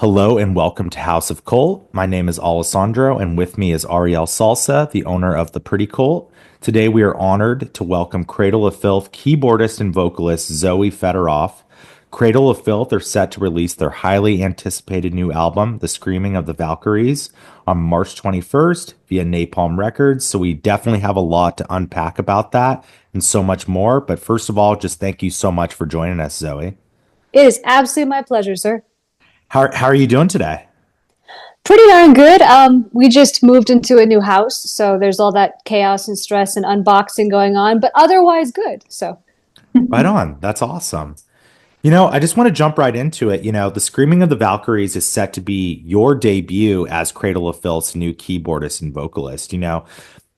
Hello and welcome to Haus of Cult. My name is Alessandro, and with me is Ariel Salsa, the owner of the Pretty Cult. Today we are honored to welcome Cradle of Filth keyboardist and vocalist Zoe Federoff. Cradle of Filth are set to release their highly anticipated new album, The Screaming of the Valkyries, on March 21st via Napalm Records. So we definitely have a lot to unpack about that and so much more. But first of all, just thank you so much for joining us, Zoe. It is absolutely my pleasure, sir. How are you doing today? Pretty darn good. We just moved into a new house, so there's all that chaos and stress and unboxing going on, but otherwise good. So Right on. That's awesome. I just want to jump right into it. The Screaming of the Valkyries is set to be your debut as Cradle of Filth's new keyboardist and vocalist.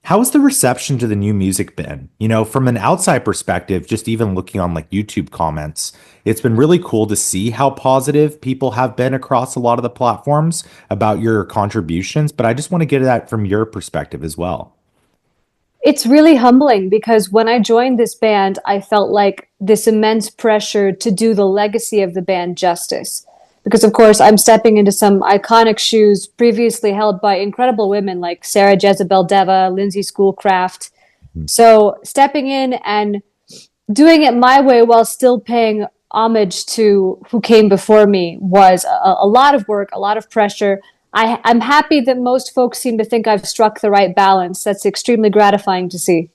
How has the reception to the new music been? From an outside perspective, just even looking on like YouTube comments, it's been really cool to see how positive people have been across a lot of the platforms about your contributions. But I just want to get that from your perspective as well. it's really humbling because when I joined this band, I felt like this immense pressure to do the legacy of the band justice. Because, of course, I'm stepping into some iconic shoes previously held by incredible women like Sarah Jezebel Deva, Lindsay Schoolcraft. So stepping in and doing it my way while still paying homage to who came before me was a lot of work, a lot of pressure. I'm happy that most folks seem to think I've struck the right balance. That's extremely gratifying to see.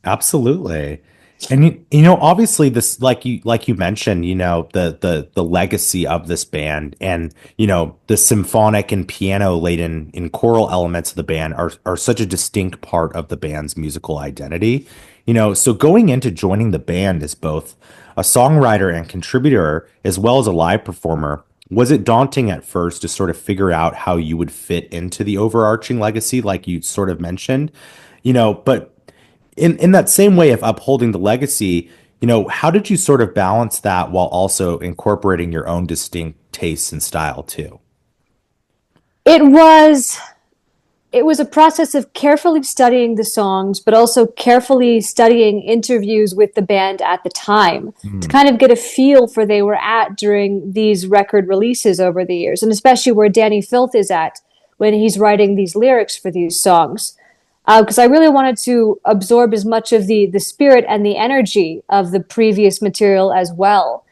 Absolutely. And obviously this like you mentioned, the legacy of this band and the symphonic and piano laden in choral elements of the band are such a distinct part of the band's musical identity. So going into joining the band as both a songwriter and contributor as well as a live performer, was it daunting at first to sort of figure out how you would fit into the overarching legacy like you sort of mentioned? But in that same way of upholding the legacy, how did you sort of balance that while also incorporating your own distinct tastes and style too? It was it was a process of carefully studying the songs, but also carefully studying interviews with the band at the time to kind of get a feel for they were at during these record releases over the years, and especially where Danny Filth is at when he's writing these lyrics for these songs. Because I really wanted to absorb as much of the spirit and the energy of the previous material as well.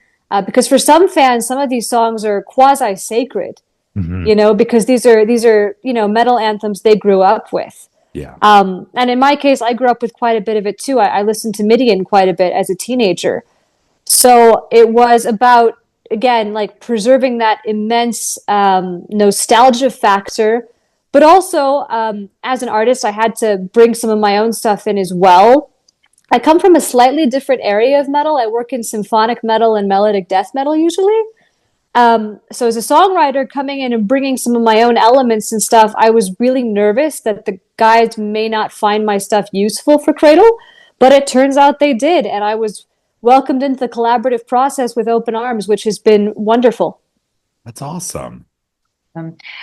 Because for some fans, some of these songs are quasi-sacred. Because these are metal anthems they grew up with. Yeah. And in my case, I grew up with quite a bit of it too. I listened to Midian quite a bit as a teenager. So it was about, again, like preserving that immense nostalgia factor. But also, as an artist, I had to bring some of my own stuff in as well. I come from a slightly different area of metal. I work in symphonic metal and melodic death metal usually. So as a songwriter coming in and bringing some of my own elements and stuff, I was really nervous that the guys may not find my stuff useful for Cradle, but it turns out they did. And I was welcomed into the collaborative process with open arms, which has been wonderful. That's awesome.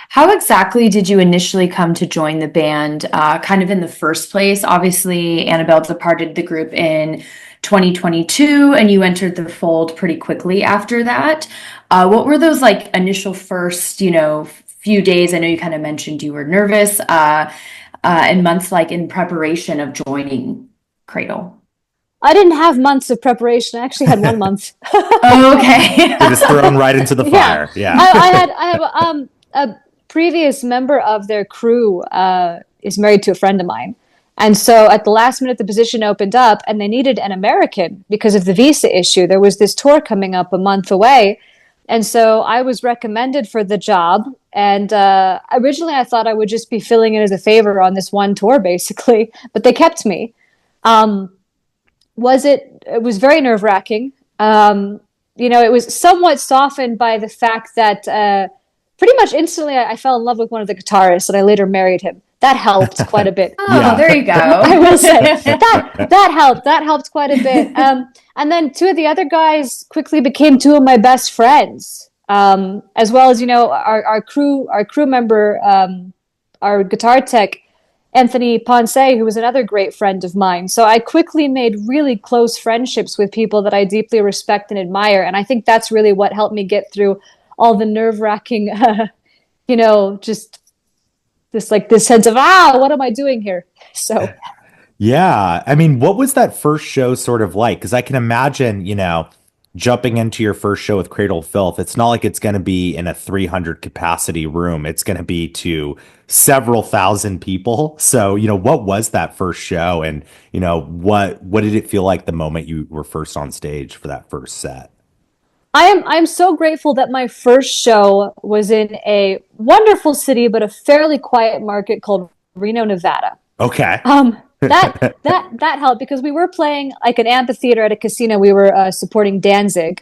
How exactly did you initially come to join the band, kind of in the first place? Obviously, Annabelle departed the group in 2022, and you entered the fold pretty quickly after that. What were those like initial first, few days? I know you kind of mentioned you were nervous, and months like in preparation of joining Cradle. I didn't have months of preparation. I actually had 1 month. Oh, okay. You're just thrown right into the fire. Yeah. I have a previous member of their crew is married to a friend of mine. And so at the last minute, the position opened up and they needed an American because of the visa issue. There was this tour coming up a month away. And so I was recommended for the job. And originally I thought I would just be filling in as a favor on this one tour, basically. But they kept me. It was very nerve-wracking. It was somewhat softened by the fact that pretty much instantly I fell in love with one of the guitarists and I later married him. That helped quite a bit. Oh, yeah. There you go. I will say that helped. That helped quite a bit. And then two of the other guys quickly became two of my best friends, as well as our crew member, our guitar tech, Anthony Ponce, who was another great friend of mine. So I quickly made really close friendships with people that I deeply respect and admire, and I think that's really what helped me get through all the nerve-wracking, just this sense of, what am I doing here? So Yeah. I mean, what was that first show sort of like? Because I can imagine, jumping into your first show with Cradle of Filth, it's not like it's going to be in a 300 capacity room. It's going to be to several thousand people. So, what was that first show? And, what did it feel like the moment you were first on stage for that first set? I'm so grateful that my first show was in a wonderful city, but a fairly quiet market called Reno, Nevada. Okay. That helped because we were playing like an amphitheater at a casino. We were supporting Danzig,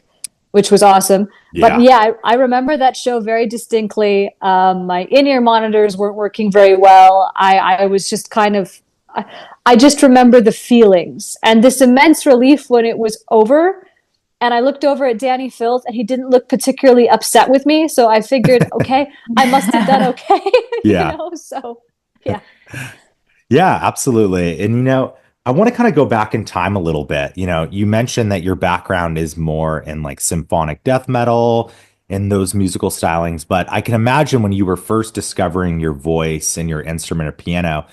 which was awesome. Yeah. But yeah, I remember that show very distinctly. My in-ear monitors weren't working very well. I was just I just remember the feelings and this immense relief when it was over. And I looked over at Danny Filth and he didn't look particularly upset with me. So I figured, okay, I must have done okay. Yeah. So yeah. Yeah, absolutely. And, I want to kind of go back in time a little bit. You mentioned that your background is more in like symphonic death metal and those musical stylings, but I can imagine when you were first discovering your voice and your instrument or piano,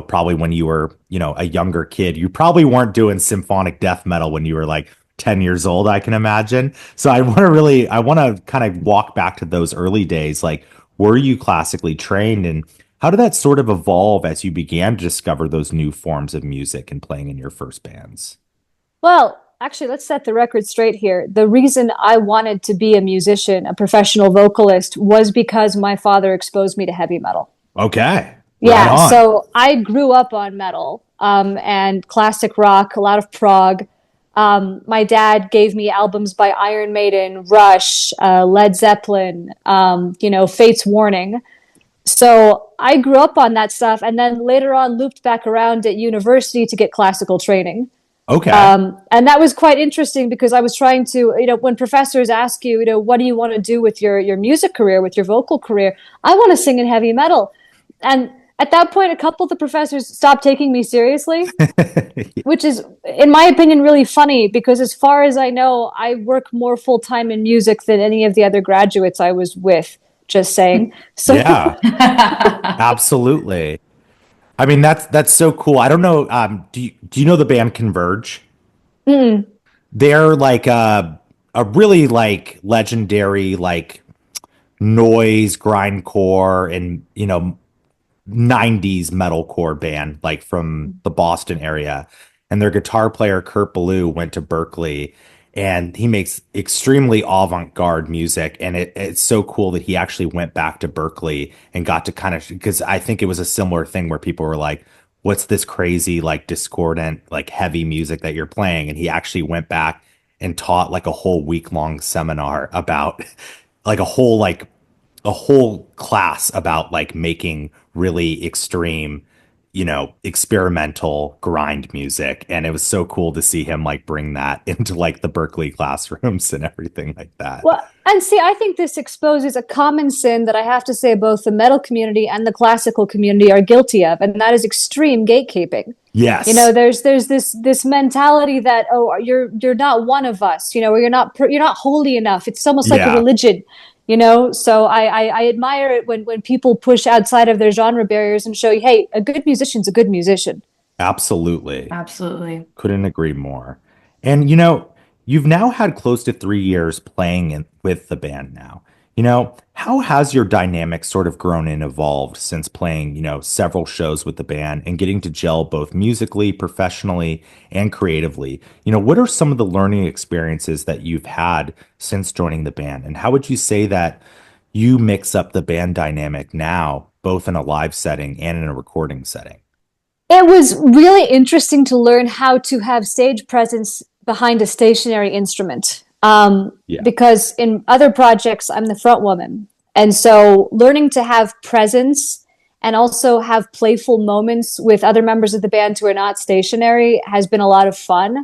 probably when you were, a younger kid, you probably weren't doing symphonic death metal when you were like 10 years old, I can imagine. So I want to kind of walk back to those early days. Like, were you classically trained, and how did that sort of evolve as you began to discover those new forms of music and playing in your first bands? Well, actually, let's set the record straight here. The reason I wanted to be a musician, a professional vocalist, was because my father exposed me to heavy metal. Okay. Yeah, Right on. so I grew up on metal and classic rock, a lot of prog. My dad gave me albums by Iron Maiden, Rush, Led Zeppelin, Fate's Warning. So I grew up on that stuff and then later on looped back around at university to get classical training. Okay. And that was quite interesting because I was trying to, when professors ask you, what do you want to do with your music career, with your vocal career? I want to sing in heavy metal. And at that point, a couple of the professors stopped taking me seriously, which is, in my opinion, really funny because as far as I know, I work more full time in music than any of the other graduates I was with. Just saying. So Yeah, absolutely. I mean, that's so cool. I don't know. Do you know the band Converge? mm, They're like a really like legendary like noise grindcore and 90s metalcore band like from the Boston area. And their guitar player Kurt Ballou went to Berkeley and he makes extremely avant-garde music. And it's so cool that he actually went back to Berkeley and got to kind of, because I think it was a similar thing where people were like, what's this crazy, like discordant, like heavy music that you're playing? And he actually went back and taught like a whole week-long seminar about a whole class about like making really extreme, experimental grind music. And it was so cool to see him like bring that into like the Berkeley classrooms and everything like that. well, and see, I think this exposes a common sin that I have to say both the metal community and the classical community are guilty of, and that is extreme gatekeeping. Yes. There's this mentality that you're not one of us, or you're not holy enough. It's almost like a Yeah. religion. So I admire it when people push outside of their genre barriers and show you, hey, a good musician's a good musician. Absolutely. Absolutely. Couldn't agree more. And you've now had close to 3 years playing with the band now. How has your dynamic sort of grown and evolved since playing, several shows with the band and getting to gel both musically, professionally, and creatively? What are some of the learning experiences that you've had since joining the band? And how would you say that you mix up the band dynamic now, both in a live setting and in a recording setting? It was really interesting to learn how to have stage presence behind a stationary instrument. Yeah. Because in other projects, I'm the front woman. And so learning to have presence and also have playful moments with other members of the band who are not stationary has been a lot of fun.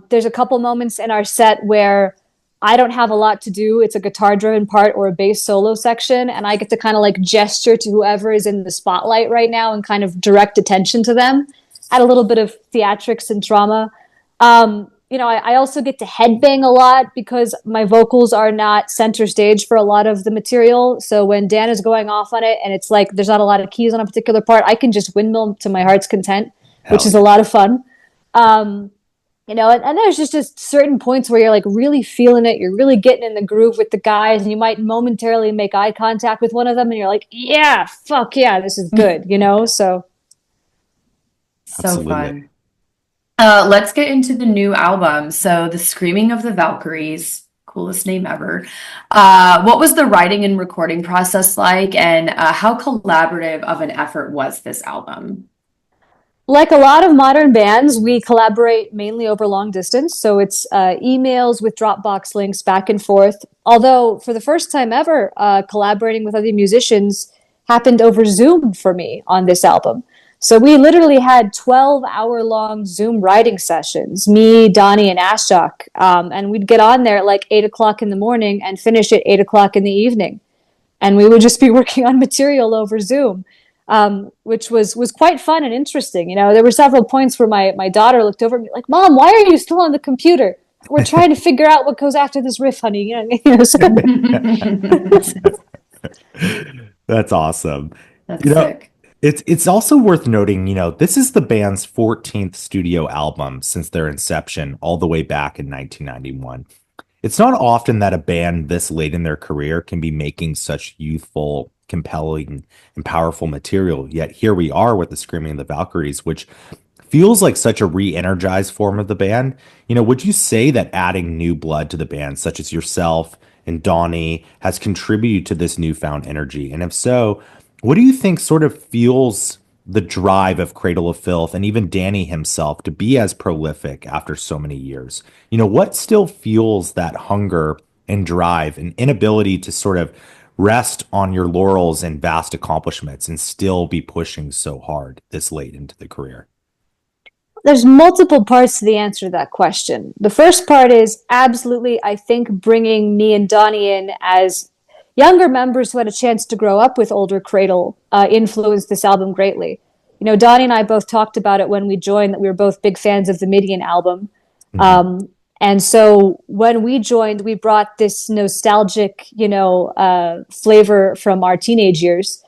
There's a couple moments in our set where I don't have a lot to do. It's a guitar driven part or a bass solo section. And I get to kind of like gesture to whoever is in the spotlight right now and kind of direct attention to them, add a little bit of theatrics and drama. I also get to headbang a lot because my vocals are not center stage for a lot of the material. So when Dan is going off on it and it's like there's not a lot of keys on a particular part, I can just windmill to my heart's content, which Hell is a yeah. lot of fun. Um, and there's just certain points where you're like really feeling it. You're really getting in the groove with the guys, and you might momentarily make eye contact with one of them, and you're like, yeah, fuck yeah, this is good. So So Absolutely. fun. Let's get into the new album. So, The Screaming of the Valkyries, coolest name ever. What was the writing and recording process like, and how collaborative of an effort was this album? like a lot of modern bands, we collaborate mainly over long distance. So it's emails with Dropbox links back and forth. Although, for the first time ever, collaborating with other musicians happened over Zoom for me on this album. So we literally had 12-hour long Zoom writing sessions, me, Donnie, and Ashok. And we'd get on there at like 8 o'clock in the morning and finish at 8 o'clock in the evening, and we would just be working on material over Zoom, which was quite fun and interesting. There were several points where my daughter looked over at me like, "Mom, why are you still on the computer? We're trying to figure out what goes after this riff, honey." That's awesome. That's You know, sick. it's also worth noting, this is the band's 14th studio album since their inception all the way back in 1991. It's not often that a band this late in their career can be making such youthful, compelling, and powerful material. Yet here we are with the Screaming of the Valkyries, which feels like such a re-energized form of the band. Would you say that adding new blood to the band, such as yourself and Donnie, has contributed to this newfound energy? And if so, what do you think sort of fuels the drive of Cradle of Filth and even Danny himself to be as prolific after so many years? What still fuels that hunger and drive and inability to sort of rest on your laurels and vast accomplishments and still be pushing so hard this late into the career? There's multiple parts to the answer to that question. The first part is absolutely, I think, bringing me and Donnie in as younger members who had a chance to grow up with older Cradle influenced this album greatly. Donnie and I both talked about it when we joined, that we were both big fans of the Midian album. Mhm. And so when we joined, we brought this nostalgic, flavor from our teenage years.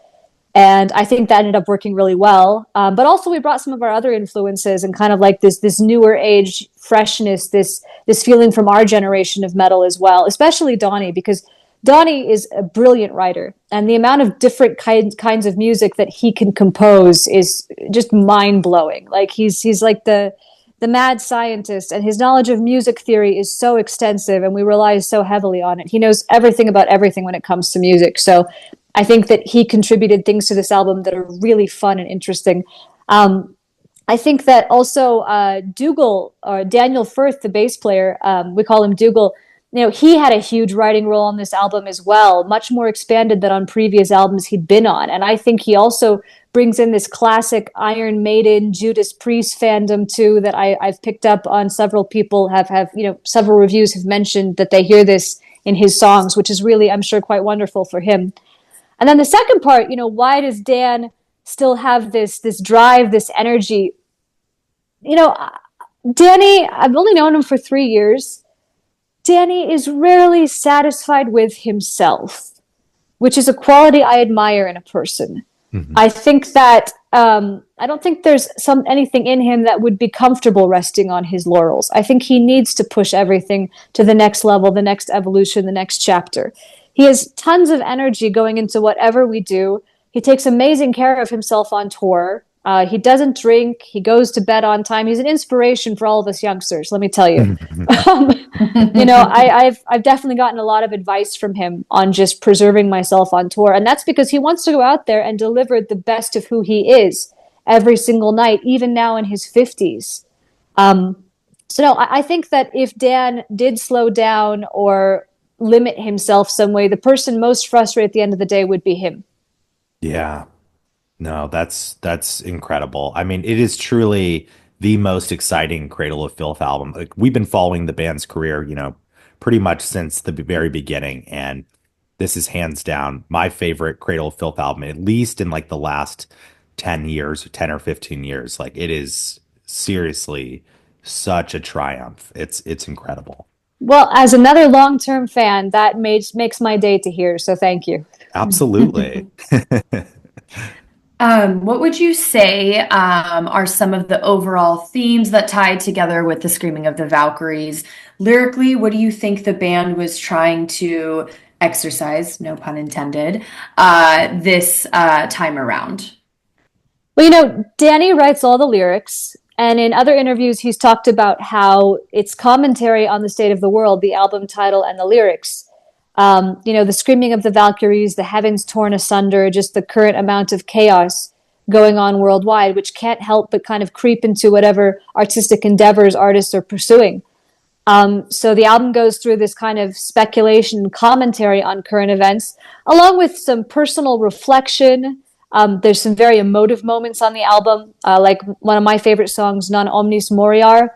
And I think that ended up working really well. But also, we brought some of our other influences and kind of like this newer age freshness, this feeling from our generation of metal as well, especially Donnie, because Donnie is a brilliant writer, and the amount of different kinds of music that he can compose is just mind blowing. Like he's like the mad scientist, and his knowledge of music theory is so extensive, and we rely so heavily on it. He knows everything about everything when it comes to music. So I think that he contributed things to this album that are really fun and interesting. I think that also Dougal, or Daniel Firth, the bass player, we call him Dougal. He had a huge writing role on this album as well, much more expanded than on previous albums he'd been on. And I think he also brings in this classic Iron Maiden, Judas Priest fandom too, that I've picked up on. Several people have several reviews have mentioned that they hear this in his songs, which is really, I'm sure, quite wonderful for him. And then the second part, why does Dan still have this drive, this energy? Danny, I've only known him for 3 years. Danny is rarely satisfied with himself, which is a quality I admire in a person. Mhm. I think that I don't think there's anything in him that would be comfortable resting on his laurels. I think he needs to push everything to the next level, the next evolution, the next chapter. He has tons of energy going into whatever we do. He takes amazing care of himself on tour. He doesn't drink. He goes to bed on time. He's an inspiration for all of us youngsters, let me tell you. Um, I've definitely gotten a lot of advice from him on just preserving myself on tour, and that's because he wants to go out there and deliver the best of who he is every single night, even now in his 50s. So no, I think that if Dan did slow down or limit himself some way, the person most frustrated at the end of the day would be him. Yeah. No, that's incredible. I mean, it is truly the most exciting Cradle of Filth album. Like, we've been following the band's career, pretty much since the very beginning, and this is hands down my favorite Cradle of Filth album, at least in like the last 10 years, 10 or 15 years. Like, it is seriously such a triumph. It's incredible. Well, as another long-term fan, that makes my day to hear. So thank you. Absolutely. What would you say are some of the overall themes that tie together with the Screaming of the Valkyries? Lyrically, what do you think the band was trying to exercise, no pun intended, this time around? Well, Danny writes all the lyrics, and in other interviews, he's talked about how it's commentary on the state of the world, the album title and the lyrics. The screaming of the Valkyries, the heavens torn asunder, just the current amount of chaos going on worldwide, which can't help but kind of creep into whatever artistic endeavors artists are pursuing. So the album goes through this kind of speculation and commentary on current events, along with some personal reflection. There's some very emotive moments on the album, like one of my favorite songs, Non Omnis Moriar.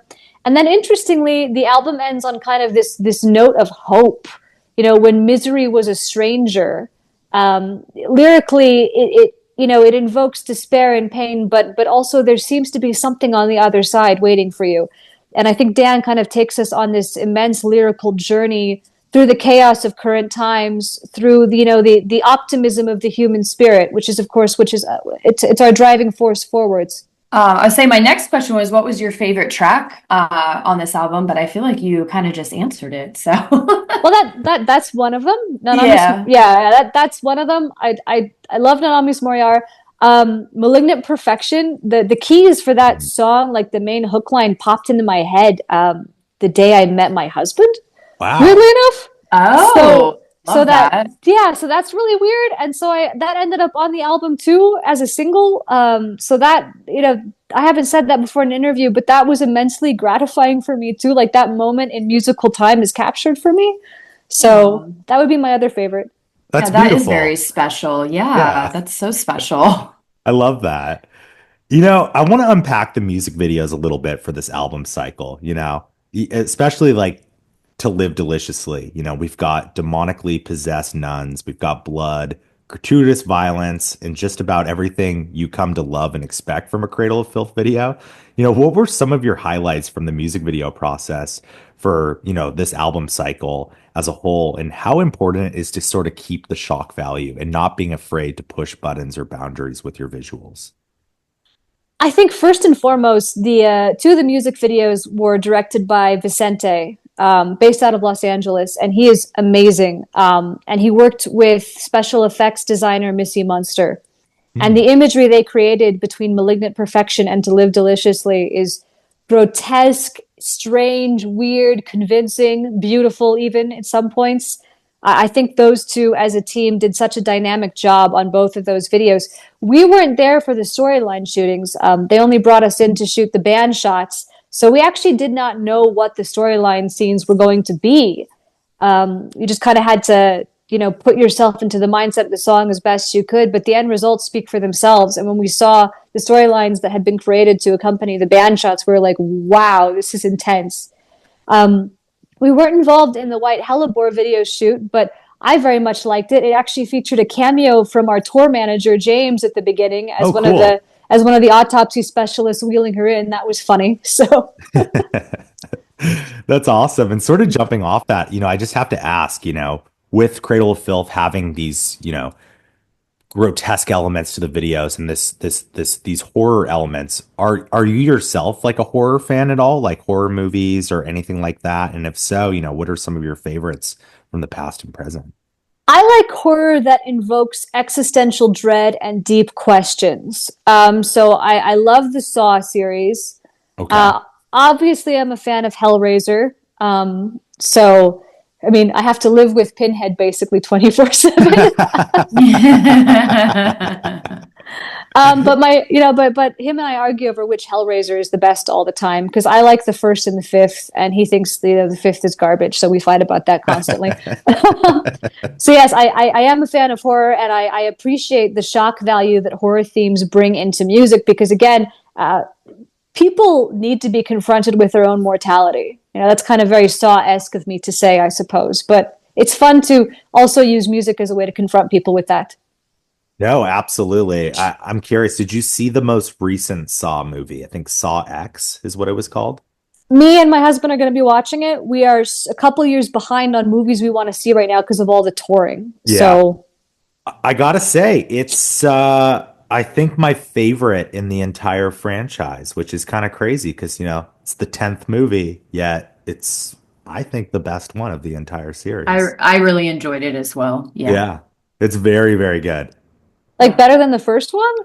And then interestingly, the album ends on kind of this note of hope. When misery was a stranger, lyrically, it invokes despair and pain, but also there seems to be something on the other side waiting for you. And I think Dan kind of takes us on this immense lyrical journey through the chaos of current times, through the optimism of the human spirit, which is it's our driving force forwards. I'd say my next question was, what was your favorite track on this album? But I feel like you kind of just answered it. So, well, that's one of them. That's one of them. I love Nanamis Moriar. Malignant Perfection. The keys for that song, like the main hook line, popped into my head the day I met my husband. Wow. Weirdly enough. Oh. So that's really weird, and so that ended up on the album too as a single. So that I haven't said that before in an interview, but that was immensely gratifying for me too. Like that moment in musical time is captured for me. So that would be my other favorite. That's that beautiful. is very special. Yeah, that's so special. I love that. I want to unpack the music videos a little bit for this album cycle, especially like To Live Deliciously. We've got demonically possessed nuns, we've got blood, gratuitous violence, and just about everything you come to love and expect from a Cradle of Filth video. What were some of your highlights from the music video process for, this album cycle as a whole, and how important it is to sort of keep the shock value and not being afraid to push buttons or boundaries with your visuals? I think first and foremost, the two of the music videos were directed by Vicente, based out of Los Angeles, and he is amazing. And he worked with special effects designer Missy Munster. And the imagery they created between Malignant Perfection and To Live Deliciously is grotesque, strange, weird, convincing, beautiful even at some points. I think those two as a team did such a dynamic job on both of those videos. We weren't there for the storyline shootings. They only brought us in to shoot the band shots. So we actually did not know what the storyline scenes were going to be. You just kind of had to, put yourself into the mindset of the song as best you could, but the end results speak for themselves. And when we saw the storylines that had been created to accompany the band shots, we were like, wow, this is intense. We weren't involved in the White Hellebore video shoot, but I very much liked it. It actually featured a cameo from our tour manager, James, at the beginning as one of the autopsy specialists wheeling her in. That was funny. So that's awesome. And sort of jumping off that, I just have to ask, with Cradle of Filth having these, grotesque elements to the videos and these horror elements, are you yourself like a horror fan at all, like horror movies or anything like that? And if so, what are some of your favorites from the past and present? I like horror that invokes existential dread and deep questions. So I love the Saw series. Okay. Obviously, I'm a fan of Hellraiser. So, I have to live with Pinhead basically 24/7. But him and I argue over which Hellraiser is the best all the time, because I like the first and the fifth, and he thinks the fifth is garbage. So we fight about that constantly. So yes, I am a fan of horror, and I appreciate the shock value that horror themes bring into music, because again, people need to be confronted with their own mortality. That's kind of very Saw-esque of me to say, I suppose, but it's fun to also use music as a way to confront people with that. No, absolutely. I'm curious, did you see the most recent Saw movie? I think Saw X is what it was called. Me and my husband are going to be watching it. We are a couple years behind on movies we want to see right now because of all the touring. Yeah. So I gotta say, it's I think my favorite in the entire franchise, which is kind of crazy because it's the 10th movie, yet it's I think the best one of the entire series. I really enjoyed it as well. Yeah. Yeah, it's very, very good. like better than the first one?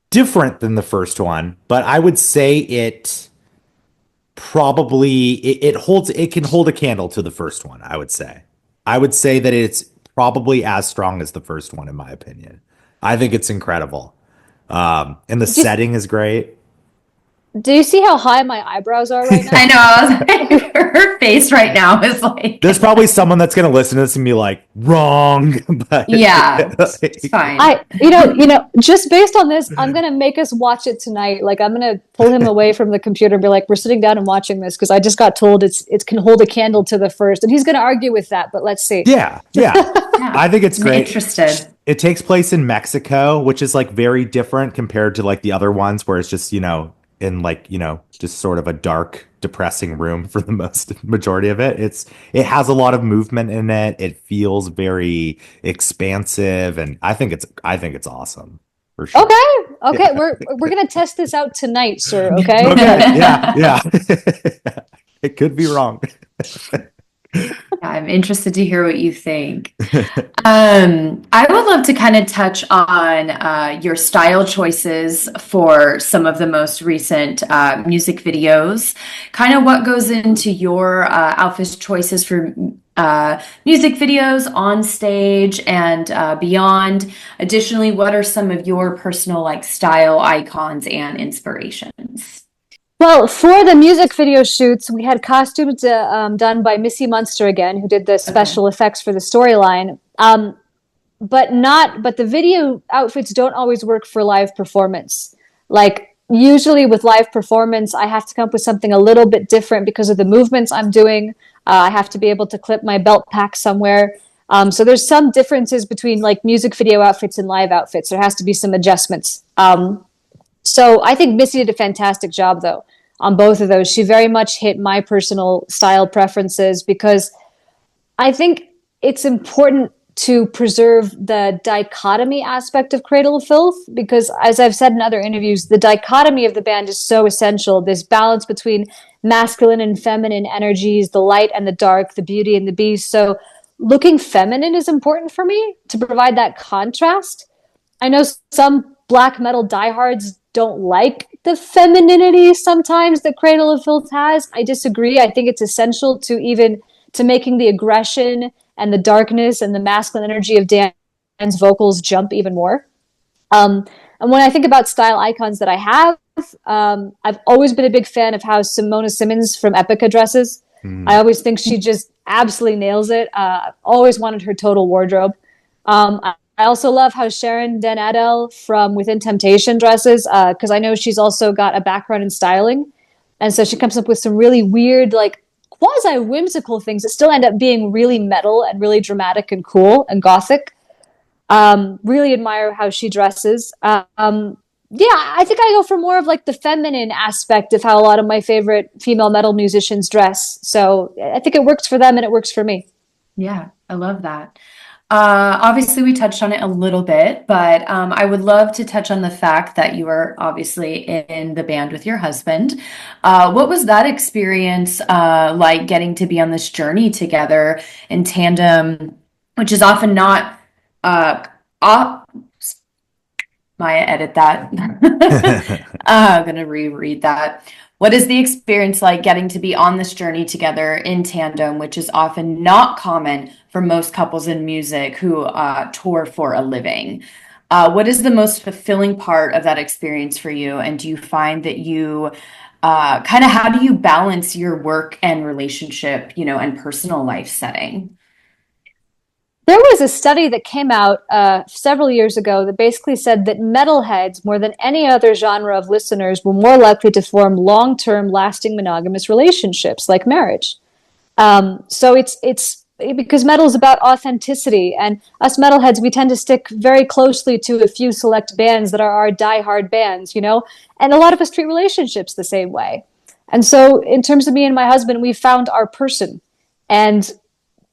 Different than the first one, but I would say it probably it can hold a candle to the first one, I would say that it's probably as strong as the first one in my opinion. I think it's incredible. And the Just setting is great. do you see how high my eyebrows are right I now? know. I was like, her face right now is like, There's probably someone that's going to listen to this and be like, wrong. But yeah, it's fine. Just based on this, I'm gonna make us watch it tonight. Like, I'm gonna pull him away from the computer and be like, "We're sitting down and watching this," because I just got told it can hold a candle to the first, and he's gonna argue with that. But let's see. Yeah, yeah. Yeah. I think it's I'm great. interested. It takes place in Mexico, which is like very different compared to like the other ones where it's just, in like, just sort of a dark, depressing room for the majority of it. It has a lot of movement in it. It feels very expansive, and I think it's awesome for sure. Okay, we're gonna test this out tonight, sir. Okay. Okay, yeah. It could be wrong. I'm interested to hear what you think. I would love to kind of touch on your style choices for some of the most recent music videos. Kind of what goes into your outfit choices for music videos on stage and beyond. Additionally, what are some of your personal like style icons and inspirations? Well, for the music video shoots, we had costumes done by Missy Munster again, who did the special effects for the storyline. But the video outfits don't always work for live performance. Like, usually with live performance, I have to come up with something a little bit different because of the movements I'm doing. I have to be able to clip my belt pack somewhere. So there's some differences between like music video outfits and live outfits. There has to be some adjustments. So I think Missy did a fantastic job, though, on both of those. She very much hit my personal style preferences because I think it's important to preserve the dichotomy aspect of Cradle of Filth because, as I've said in other interviews, the dichotomy of the band is so essential. This balance between masculine and feminine energies, the light and the dark, the beauty and the beast. So looking feminine is important for me to provide that contrast. I know some black metal diehards don't like the femininity sometimes that Cradle of Filth has. I disagree. I think it's essential to making the aggression and the darkness and the masculine energy of Dan's vocals jump even more. And when I think about style icons that I have, I've always been a big fan of how Simona Simmons from Epica dresses. I always think she just absolutely nails it. I've always wanted her total wardrobe. I also love how Sharon Den Adel from Within Temptation dresses, because I know she's also got a background in styling. And so she comes up with some really weird, like quasi-whimsical things that still end up being really metal and really dramatic and cool and gothic. Really admire how she dresses. I think I go for more of like the feminine aspect of how a lot of my favorite female metal musicians dress. So I think it works for them and it works for me. Yeah, I love that. Obviously, we touched on it a little bit, but I would love to touch on the fact that you are obviously in the band with your husband. What was that experience like getting to be on this journey together in tandem, which is often not Maya, edit that. I'm going to reread that. What is the experience like getting to be on this journey together in tandem, which is often not common for most couples in music who tour for a living? What is the most fulfilling part of that experience for you? And do you find that you how do you balance your work and relationship, and personal life setting? There was a study that came out several years ago that basically said that metalheads, more than any other genre of listeners, were more likely to form long-term, lasting monogamous relationships like marriage. So it's because metal is about authenticity, and us metalheads, we tend to stick very closely to a few select bands that are our diehard bands, you know, and a lot of us treat relationships the same way. And so in terms of me and my husband, we found our person. And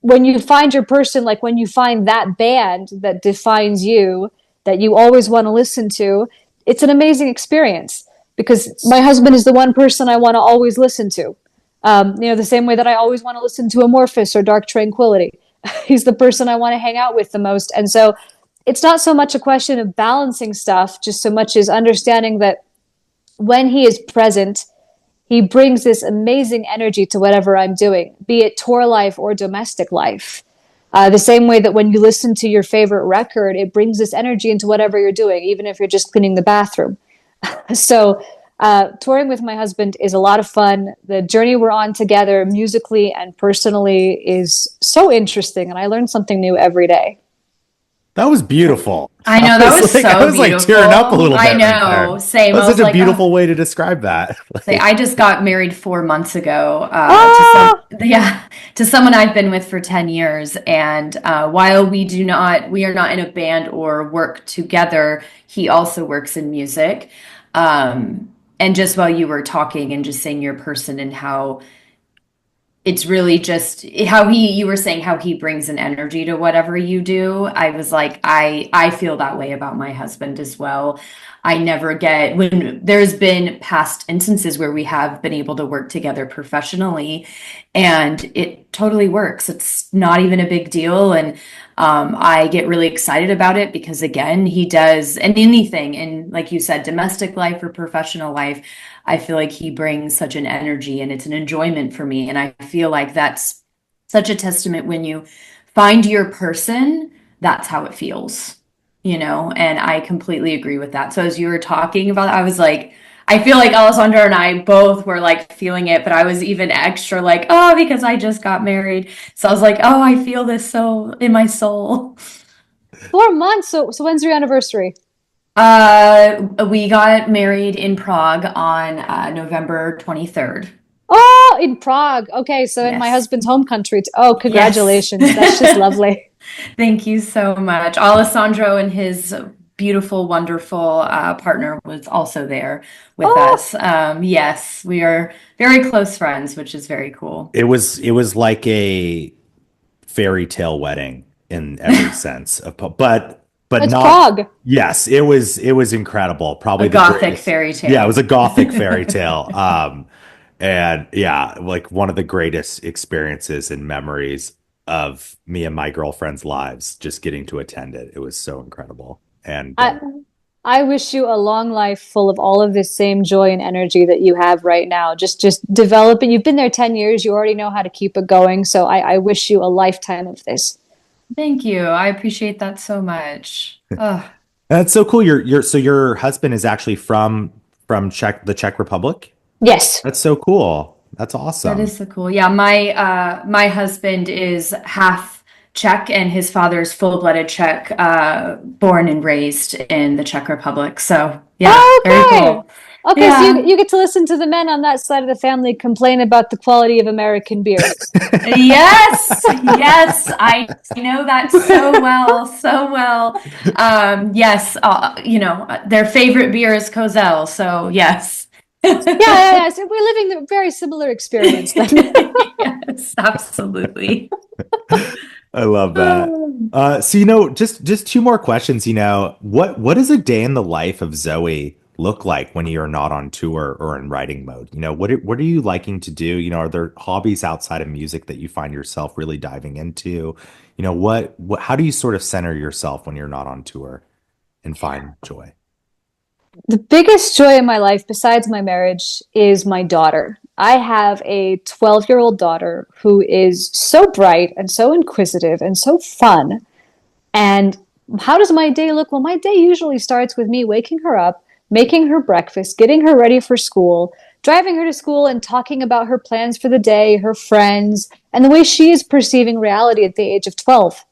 when you find your person, like when you find that band that defines you, that you always want to listen to, it's an amazing experience, because my husband is the one person I want to always listen to. You know, the same way that I always want to listen to Amorphous or Dark Tranquillity. He's the person I want to hang out with the most. And so it's not so much a question of balancing stuff, just so much as understanding that when he is present, he brings this amazing energy to whatever I'm doing, be it tour life or domestic life. The same way that when you listen to your favorite record, it brings this energy into whatever you're doing, even if you're just cleaning the bathroom. So touring with my husband is a lot of fun. The journey we're on together, musically and personally, is so interesting, and I learn something new every day. That was beautiful. I know, that was so I was beautiful. like tearing up a little bit. I know, right, same. that was such a like, beautiful way to describe that. say, I just got married 4 months ago to someone I've been with for 10 years. And while we are not in a band or work together, he also works in music. And just while you were talking and just saying your person and how it's really just how you were saying how he brings an energy to whatever you do. I was like, I feel that way about my husband as well. I never get, when there's been past instances where we have been able to work together professionally and it totally works. It's not even a big deal. And I get really excited about it because, again, he does, and anything, and like you said, domestic life or professional life, I feel like he brings such an energy and it's an enjoyment for me. And I feel like that's such a testament when you find your person, that's how it feels, you know, and I completely agree with that. So as you were talking about it, I was like, I feel like Alessandro and I both were like feeling it, but I was even extra like, oh, because I just got married. So I was like, oh, I feel this so in my soul. 4 months. So when's your anniversary? We got married in Prague on November 23rd. Oh, in Prague. Okay, so in my Yes. husband's home country. Oh, Yes. congratulations. That's just lovely. Thank you so much. Alessandro and his beautiful, wonderful partner was also there with Oh, us. Yes, we are very close friends, which is very cool. It was like a fairy tale wedding in every sense of, but it's not. Prague. Yes, it was incredible. Probably A the gothic greatest. fairy Yeah, it was tale. a gothic fairy tale. And yeah, like one of the greatest experiences and memories of me and my girlfriend's lives, just getting to attend it. It was so incredible. And I I wish you a long life full of all of this same joy and energy that you have right now. Just develop it. You've been there 10 years. You already know how to keep it going. So I wish you a lifetime of this. Thank you. I appreciate that so much. Oh, that's so cool. So your husband is actually from the Czech Republic. Yes. That's so cool. That's that awesome. is so cool. Yeah, my husband is half Czech and his father's full-blooded Czech, born and raised in the Czech Republic. So yeah, very Okay. cool. Okay, so Yeah. you get to listen to the men on that side of the family complain about the quality of American beer. Yes, yes, I know that so well, so well. Yes, their favorite beer is Kozel, so yes. Yeah. So we're living a very similar experience then. Yes, absolutely. I love that. So just two more questions. What does a day in the life of Zoe look like when you're not on tour or in writing mode? What are you liking to do? Are there hobbies outside of music that you find yourself really diving into? What how do you sort of center yourself when you're not on tour and find joy? The biggest joy in my life, besides my marriage, is my daughter. I have a 12-year-old daughter who is so bright and so inquisitive and so fun. And how does my day look? Well, my day usually starts with me waking her up, making her breakfast, getting her ready for school, driving her to school, and talking about her plans for the day, her friends, and the way she is perceiving reality at the age of 12.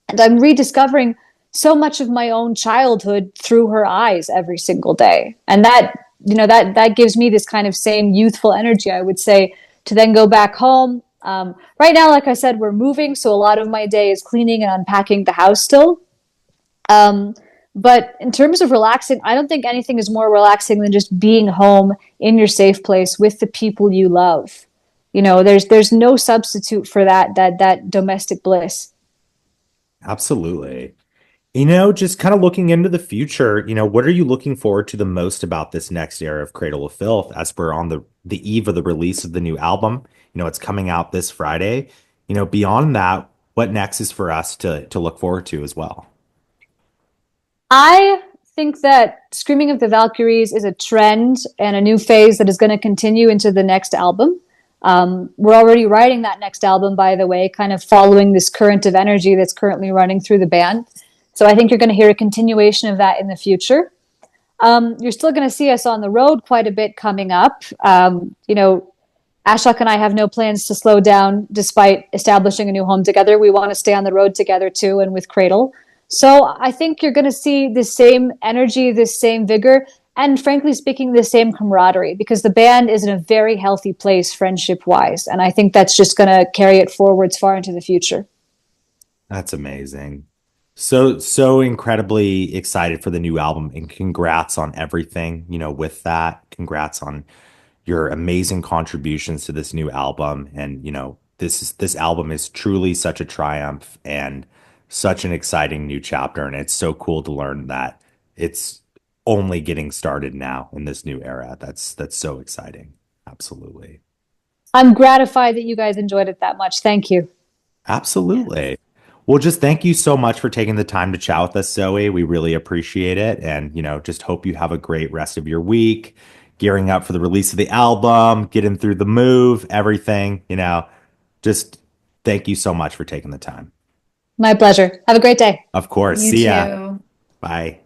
And I'm rediscovering so much of my own childhood through her eyes every single day. And that gives me this kind of same youthful energy, I would say, to then go back home, Right now, like I said, we're moving, so a lot of my day is cleaning and unpacking the house still. Um, but in terms of relaxing, I don't think anything is more relaxing than just being home in your safe place with the people you love. There's no substitute for that domestic bliss. Absolutely. Just kind of looking into the future, what are you looking forward to the most about this next era of Cradle of Filth as we're on the eve of the release of the new album? It's coming out this Friday. Beyond that, what next is for us to look forward to as well? I think that Screaming of the Valkyries is a trend and a new phase that is going to continue into the next album. We're already writing that next album, by the way, kind of following this current of energy that's currently running through the band. So I think you're going to hear a continuation of that in the future. You're still going to see us on the road quite a bit coming up. Ashok and I have no plans to slow down despite establishing a new home together. We want to stay on the road together too, and with Cradle. So I think you're going to see the same energy, this same vigor, and frankly speaking, the same camaraderie because the band is in a very healthy place friendship wise. And I think that's just going to carry it forwards far into the future. That's amazing. So incredibly excited for the new album and congrats on everything, with that. Congrats on your amazing contributions to this new album. And, this album is truly such a triumph and such an exciting new chapter. And it's so cool to learn that it's only getting started now in this new era. That's so exciting. Absolutely. I'm gratified that you guys enjoyed it that much. Thank you. Absolutely. Well, just thank you so much for taking the time to chat with us, Zoe. We really appreciate it. And, just hope you have a great rest of your week, gearing up for the release of the album, getting through the move, everything, just thank you so much for taking the time. My pleasure. Have a great day. Of course. You See ya. too. Bye.